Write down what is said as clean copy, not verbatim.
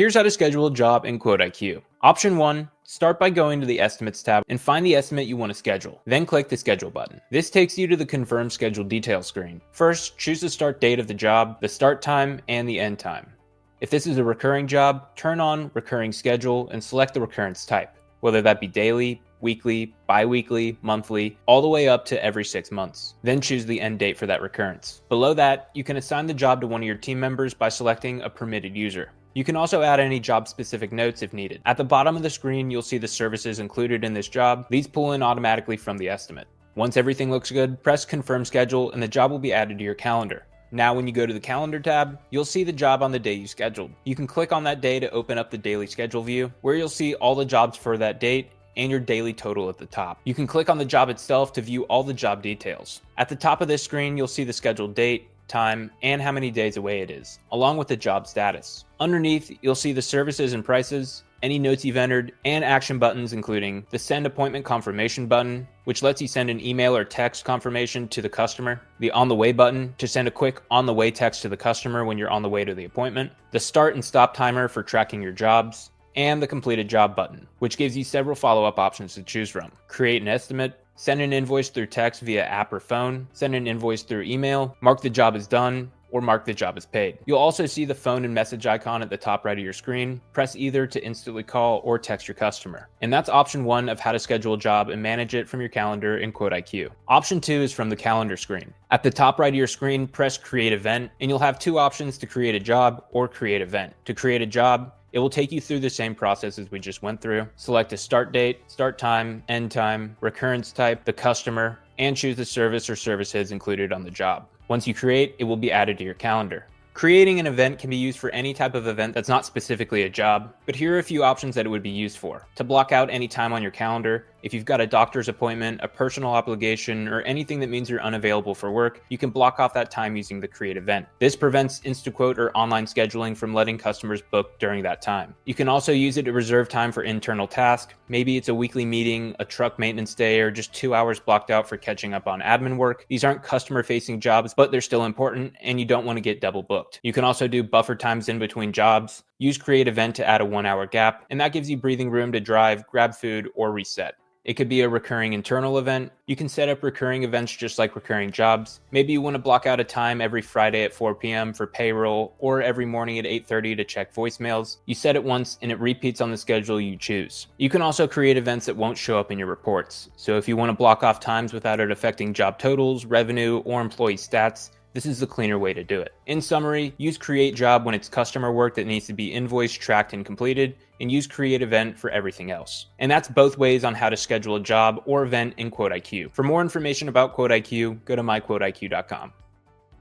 Here's how to schedule a job in QuoteIQ. Option 1, start by going to the Estimates tab and find the estimate you want to schedule. Then click the Schedule button. This takes you to the Confirm Schedule Details screen. First, choose the start date of the job, the start time, and the end time. If this is a recurring job, turn on Recurring Schedule and select the recurrence type, whether that be daily, weekly, bi-weekly, monthly, all the way up to every 6 months. Then choose the end date for that recurrence. Below that, you can assign the job to one of your team members by selecting a permitted user. You can also add any job-specific notes if needed. At the bottom of the screen, you'll see the services included in this job. These pull in automatically from the estimate. Once everything looks good, press Confirm Schedule and the job will be added to your calendar. Now when you go to the Calendar tab, you'll see the job on the day you scheduled. You can click on that day to open up the Daily Schedule view, where you'll see all the jobs for that date and your daily total at the top. You can click on the job itself to view all the job details. At the top of this screen, you'll see the scheduled date, time, and how many days away it is, along with the job status. Underneath, you'll see the services and prices, any notes you've entered, and action buttons including the Send Appointment Confirmation button, which lets you send an email or text confirmation to the customer, the On the Way button to send a quick on the way text to the customer when you're on the way to the appointment, the Start and Stop timer for tracking your jobs, and the Completed Job button, which gives you several follow-up options to choose from. Create an estimate, send an invoice through text via app or phone, send an invoice through email, mark the job as done, or mark the job as paid. You'll also see the phone and message icon at the top right of your screen. Press either to instantly call or text your customer. And that's option 1 of how to schedule a job and manage it from your calendar in QuoteIQ. Option 2 is from the calendar screen. At the top right of your screen, press Create Event, and you'll have 2 options to create a job or create event. To create a job, it will take you through the same process as we just went through. Select a start date, start time, end time, recurrence type, the customer, and choose the service or services included on the job. Once you create, it will be added to your calendar. Creating an event can be used for any type of event that's not specifically a job, but here are a few options that it would be used for. To block out any time on your calendar, if you've got a doctor's appointment, a personal obligation, or anything that means you're unavailable for work, you can block off that time using the Create Event. This prevents InstaQuote or online scheduling from letting customers book during that time. You can also use it to reserve time for internal tasks. Maybe it's a weekly meeting, a truck maintenance day, or just 2 hours blocked out for catching up on admin work. These aren't customer-facing jobs, but they're still important, and you don't want to get double booked. You can also do buffer times in between jobs. Use Create Event to add a 1-hour gap, and that gives you breathing room to drive, grab food, or reset. It could be a recurring internal event. You can set up recurring events just like recurring jobs. Maybe you want to block out a time every Friday at 4 p.m. for payroll, or every morning at 8:30 to check voicemails. You set it once and it repeats on the schedule you choose. You can also create events that won't show up in your reports. So if you want to block off times without it affecting job totals, revenue, or employee stats, this is the cleaner way to do it. In summary, use Create Job when it's customer work that needs to be invoiced, tracked, and completed, and use Create Event for everything else. And that's both ways on how to schedule a job or event in QuoteIQ. For more information about QuoteIQ, go to myquoteiq.com.